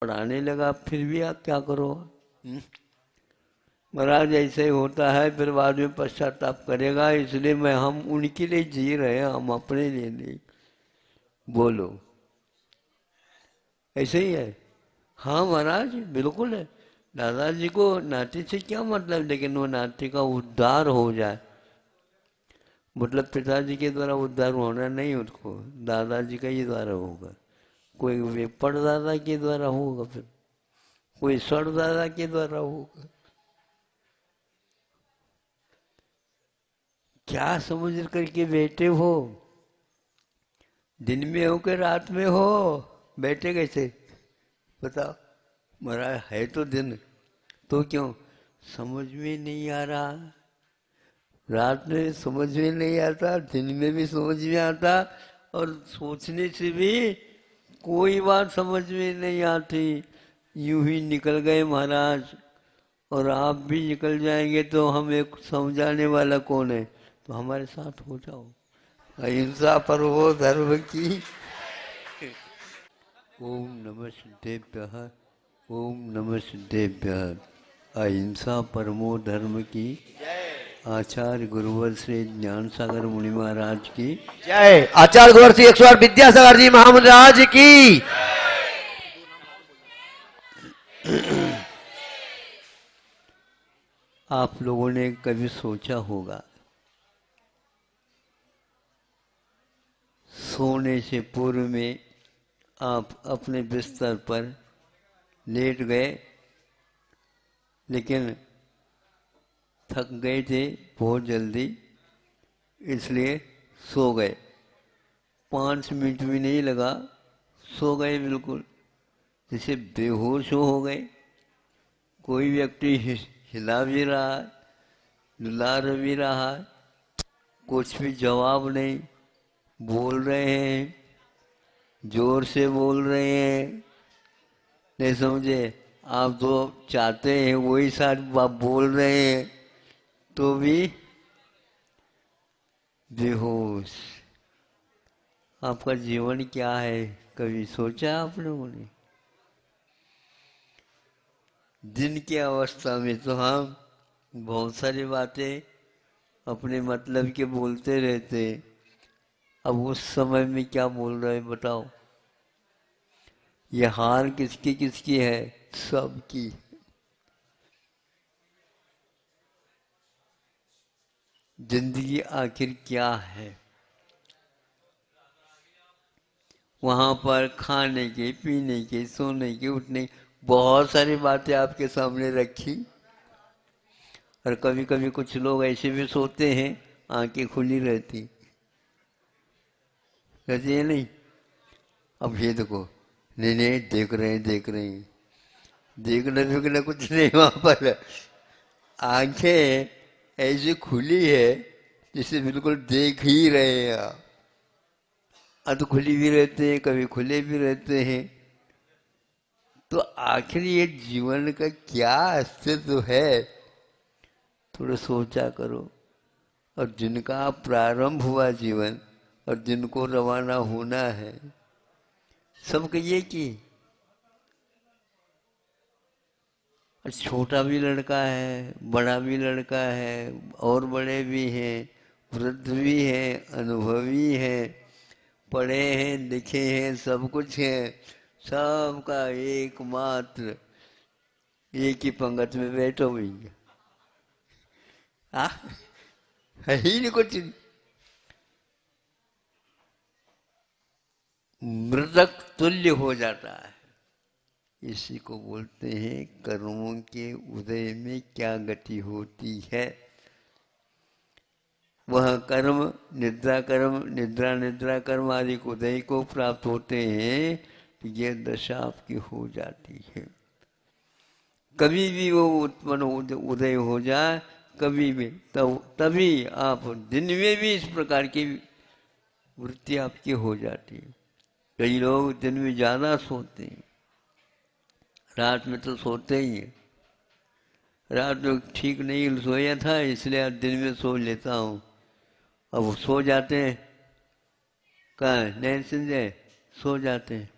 पढ़ाने लगा, फिर भी आप क्या करो। महाराज ऐसे ही होता है, फिर बाद में पश्चाताप करेगा, इसलिए मैं हम उनके लिए जी रहे हैं, हम अपने लिए नहीं। बोलो, ऐसे ही है। हाँ महाराज, बिल्कुल है। दादाजी को नाती से क्या मतलब, लेकिन वो नाती का उद्धार हो जाए। मतलब पिताजी के द्वारा उद्धार होना नहीं, उसको दादाजी का ही द्वारा होगा। कोई वेपड़ दादा के द्वारा होगा, फिर कोई सड़ दादा के द्वारा होगा। क्या समझ करके बैठे हो? दिन में हो कि रात में हो? बैठे कैसे बताओ। महाराज है तो दिन, तो क्यों समझ में नहीं आ रहा? रात में समझ में नहीं आता, दिन में भी समझ में आता, और सोचने से भी कोई बात समझ में नहीं आती। यूं ही निकल गए महाराज, और आप भी निकल जाएंगे तो हम एक समझाने वाला कौन है? तो हमारे साथ हो जाओ। अहिंसा परमो धर्म की। ओम नमः सिद्धेभ्यः। ओम नमः सिद्धेभ्यः। अहिंसा परमो धर्म की। आचार्य गुरुवर श्री ज्ञान सागर मुनि महाराज की जय। आचार्य गुरुवर श्री 108 विद्यासागर जी महाराज की। आप लोगों ने कभी सोचा होगा, सोने से पूर्व में आप अपने बिस्तर पर लेट गए, लेकिन थक गए थे बहुत जल्दी, इसलिए सो गए। 5 मिनट भी नहीं लगा, सो गए बिल्कुल, जैसे बेहोश हो गए। कोई व्यक्ति हिला भी रहा है, रुला भी रहा है, कुछ भी जवाब नहीं, बोल रहे हैं, जोर से बोल रहे हैं, नहीं समझे। आप जो चाहते हैं वही साथ आप बोल रहे हैं, तो भी बेहोश। आपका जीवन क्या है, कभी सोचा आप लोगों ने? दिन की अवस्था में तो हम बहुत सारी बातें अपने मतलब के बोलते रहते, अब उस समय में क्या बोल रहे हैं बताओ। ये हार किसकी किसकी है? सबकी। जिंदगी आखिर क्या है? वहां पर खाने के, पीने के, सोने के, उठने की बहुत सारी बातें आपके सामने रखी, और कभी कभी कुछ लोग ऐसे भी सोते हैं आंखें खुली रहती, कहते हैं नहीं। अब ये देखो, नहीं नहीं, देख रहे हैं देख रहे हैं, देखना देखना कुछ नहीं वहां पर। आंखें ऐसी खुली है जिसे बिल्कुल देख ही रहे हैं आप। अध खुली भी रहते हैं, कभी खुले भी रहते हैं। तो आखिर ये जीवन का क्या अस्तित्व है, थोड़ा सोचा करो। और जिनका प्रारंभ हुआ जीवन, और जिनको रवाना होना है, सब कहिए कि छोटा भी लड़का है, बड़ा भी लड़का है, और बड़े भी हैं, वृद्ध भी हैं, अनुभवी हैं, पढ़े हैं, लिखे हैं, सब कुछ है। सबका एकमात्र एक ही पंगत में बैठो भैया, है ही नहीं कुछ। मृतक तुल्य हो जाता है। इसी को बोलते हैं कर्मों के उदय में क्या गति होती है। वह कर्म निद्रा कर्म, निद्रा निद्रा कर्म आदि उदय को प्राप्त होते हैं, तो ये दशा आपकी हो जाती है। कभी भी वो उत्पन्न उदय हो जाए, कभी भी, तभी आप दिन में भी इस प्रकार की वृत्ति आपकी हो जाती है। कई लोग दिन में ज्यादा सोते हैं, रात में तो सोते ही हैं। रात में ठीक नहीं सोया था, इसलिए आज दिन में सो लेता हूँ। अब वो सो जाते हैं, कहाँ नहीं संजय, सो जाते हैं।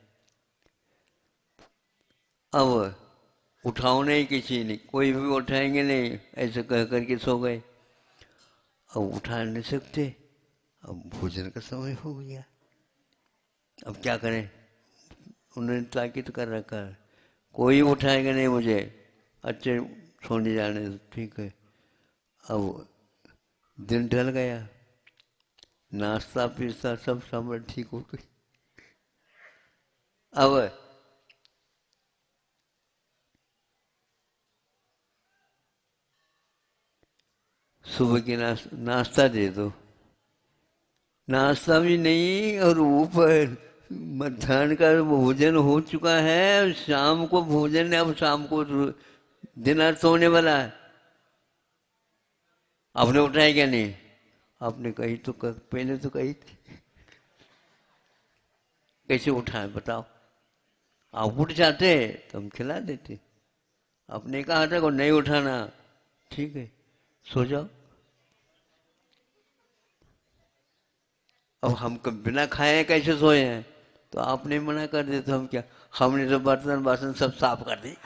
अब उठाओ नहीं किसी ने, कोई भी उठाएंगे नहीं, ऐसे कह करके सो गए। अब उठा नहीं सकते, अब भोजन का समय हो गया, अब क्या करें? उन्होंने ताकीद कर रखा है, कोई उठाएगा नहीं मुझे, अच्छे सोने जाने दो, ठीक है। अब दिन ढल गया, नाश्ता पीस्ता सब सामान ठीक हो गई। अब सुबह की नाश्ता दे दो, नाश्ता भी नहीं, और ऊपर मध्याह्न का भोजन हो चुका है, शाम को भोजन है, अब शाम को डिनर सोने वाला है। आपने उठाया क्या? नहीं, आपने कही तो पहले तो कही थी, कैसे उठाए बताओ? आप उठ जाते तो हम खिला देते। आपने कहा था को नहीं उठाना, ठीक है सो जाओ। अब हम बिना खाए कैसे सोए हैं? तो आपने मना कर दिया तो हम क्या, हमने तो बर्तन बासन सब साफ कर दिए।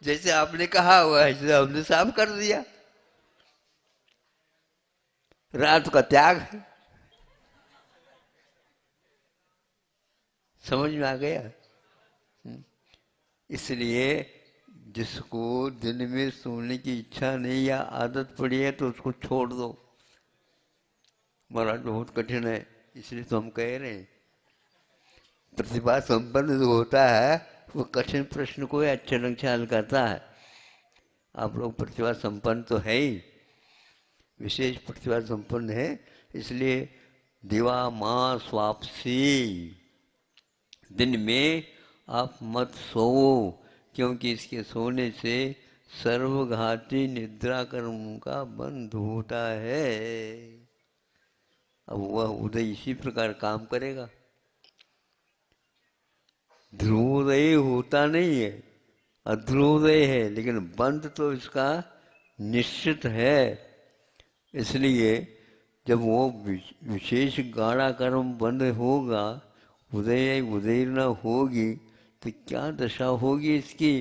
जैसे आपने कहा हुआ है जैसे हमने साफ कर दिया। रात का त्याग, समझ में आ गया? इसलिए जिसको दिन में सोने की इच्छा नहीं या आदत पड़ी है तो उसको छोड़ दो। महाराज बहुत कठिन है, इसलिए तो हम कह रहे हैं प्रतिभा संपन्न जो होता है वो कठिन प्रश्न को अच्छे ढंग से हल करता है। आप लोग प्रतिभा संपन्न तो है ही, विशेष प्रतिभा संपन्न है, इसलिए दिवा माँ स्वापसी, दिन में आप मत सोओ, क्योंकि इसके सोने से सर्वघाती निद्रा कर्म का बंध होता है। अब वह उदय इसी प्रकार काम करेगा। ध्रुवोदय होता नहीं है, अध्रुवोदय है, लेकिन बंध तो इसका निश्चित है। इसलिए जब वो विशेष गाढ़ा कर्म बंद होगा, उदय उदयना होगी, तो क्या दशा होगी इसकी?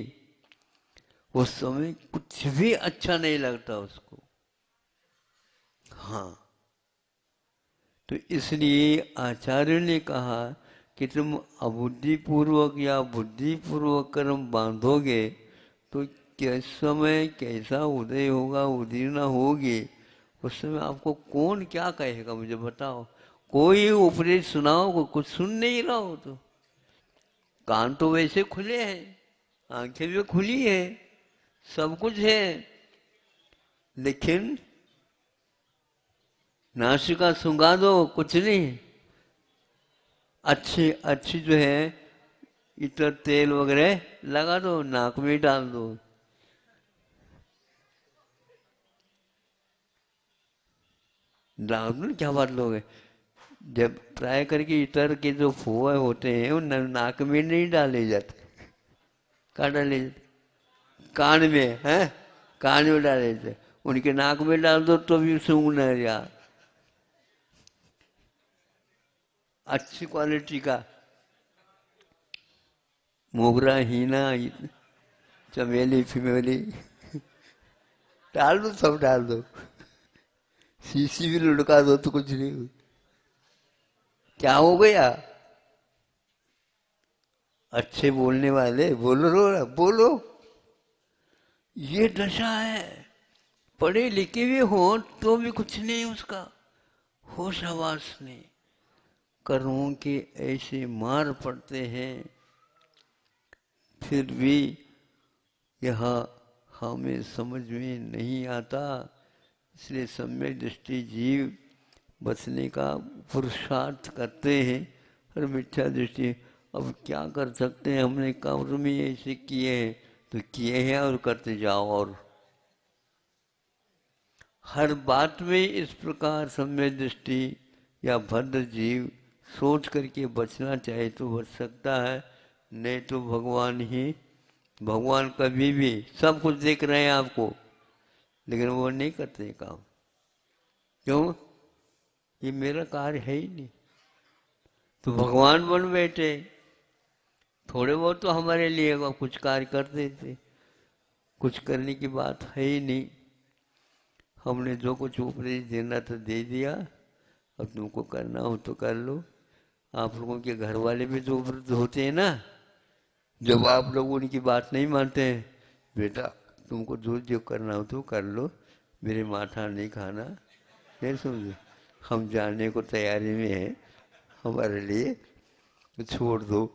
उस समय कुछ भी अच्छा नहीं लगता उसको। हाँ, तो इसलिए आचार्य ने कहा कि तुम अबुद्धिपूर्वक या बुद्धिपूर्वक कर्म बांधोगे तो किस समय कैसा उदय होगा, उदीर्णा होगी, उस समय आपको कौन क्या कहेगा मुझे बताओ? कोई उपदेश सुनाओ, कुछ सुन नहीं रहा हो तो। कान तो वैसे खुले हैं, आंखें भी खुली है, सब कुछ है, लेकिन नासिका सुंगा दो, कुछ नहीं। अच्छी अच्छी जो है इतर तेल वगैरह लगा दो, नाक में डाल दो, डाल दो, क्या बात लोगे? जब ट्राई करके इतर के जो फुआ होते हैं वो नाक में नहीं डाले जाते, कहाँ डाले जाते? कान में है, कान में डाले जाते, उनके नाक में डाल दो तो भी सूंघना यार। अच्छी क्वालिटी का मोगरा, हीना, चमेली, फिमेली डाल दो, सब डाल दो, शीशी भी लुढ़का दो तो कुछ नहीं। क्या हो गया? अच्छे बोलने वाले बोलो, बोलो। ये दशा है, पढ़े लिखे भी हो तो भी कुछ नहीं उसका होश हवास नहीं। कर्मों के ऐसे मार पड़ते हैं, फिर भी यह हमें समझ में नहीं आता। इसलिए सम्यक दृष्टि जीव बचने का पुरुषार्थ करते हैं, और मिथ्या दृष्टि अब क्या कर सकते हैं, हमने कर्म ही ऐसे किए हैं तो किए हैं और करते जाओ। और हर बात में इस प्रकार सम्यक दृष्टि या भद्र जीव सोच करके बचना चाहे तो बच सकता है, नहीं तो भगवान कभी भी सब कुछ देख रहे हैं आपको, लेकिन वो नहीं करते काम। क्यों? ये मेरा कार्य है ही नहीं। तो भगवान बन बैठे, थोड़े बहुत तो हमारे लिए कुछ कार्य कर देते, कुछ करने की बात है ही नहीं। हमने जो कुछ उपदेश देना था दे दिया, अब तुमको करना हो तो कर लो। आप लोगों के घर वाले भी तो वृद्ध होते हैं ना, जब आप लोग उनकी बात नहीं मानते हैं, बेटा तुमको जो जो करना हो तो कर लो, मेरे माथा नहीं खाना, नहीं समझे, हम जाने को तैयारी में हैं, हमारे लिए तो छोड़ दो।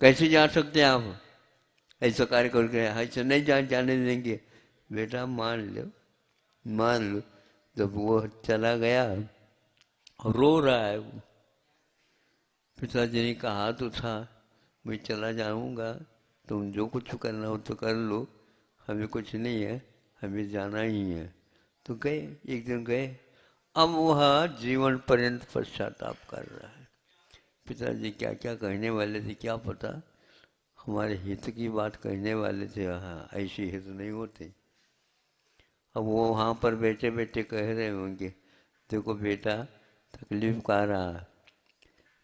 कैसे जा सकते हैं आप? ऐसा कार्य करके ऐसा नहीं जाने देंगे। बेटा मान लो, मान लो। जब वो चला गया, रो रहा है वो, पिताजी ने कहा तो था मैं चला जाऊंगा, तुम जो कुछ करना हो तो कर लो, हमें कुछ नहीं है, हमें जाना ही है। तो गए, एक दिन गए। अब वह जीवन पर्यंत पश्चाताप कर रहा है। पिताजी क्या क्या कहने वाले थे क्या पता, हमारे हित की बात कहने वाले थे, हाँ ऐसे हित नहीं होते। अब वो वहाँ पर बैठे बैठे कह रहे होंगे, देखो बेटा तकलीफ का रहा है,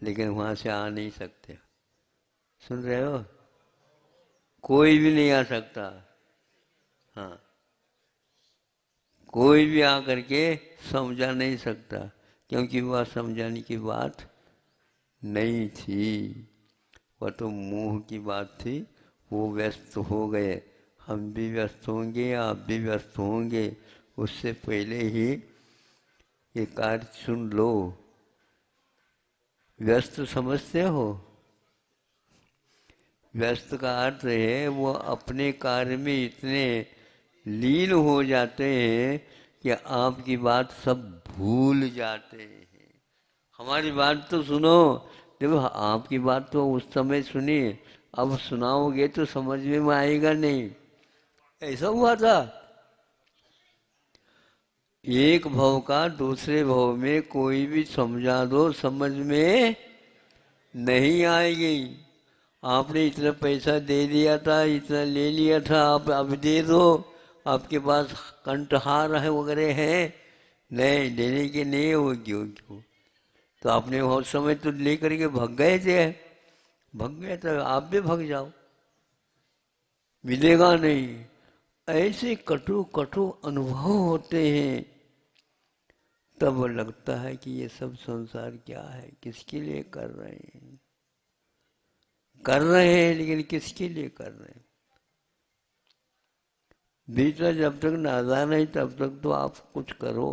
लेकिन वहाँ से आ नहीं सकते। सुन रहे हो? कोई भी नहीं आ सकता। हाँ, कोई भी आकर के समझा नहीं सकता, क्योंकि वह समझाने की बात नहीं थी, वह तो मुंह की बात थी। वो व्यस्त हो गए, हम भी व्यस्त होंगे, आप भी व्यस्त होंगे। उससे पहले ही ये कार्य सुन लो। व्यस्त समझते हो? व्यस्त का अर्थ है वो अपने कार्य में इतने लीन हो जाते हैं कि आपकी बात सब भूल जाते हैं। हमारी बात तो सुनो, देखो आपकी बात तो उस समय सुनी, अब सुनाओगे तो समझ में आएगा नहीं। ऐसा हुआ था। एक भव का दूसरे भव में कोई भी समझा दो, समझ में नहीं आएगी। आपने इतना पैसा दे दिया था, इतना ले लिया था, आप अब दे दो, आपके पास कंठहार है वगैरह है, नहीं देने के नहीं होगी। तो आपने बहुत समय तो लेकर के भग गए थे, भग गए तो आप भी भग जाओ, मिलेगा नहीं। ऐसे कटु कटु अनुभव होते हैं, तब लगता है कि ये सब संसार क्या है, किसके लिए कर रहे हैं, कर रहे हैं लेकिन किसके लिए कर रहे हैं। बेटा जब तक नादान है तब तक तो आप कुछ करो,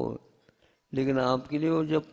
लेकिन आपके लिए वो जब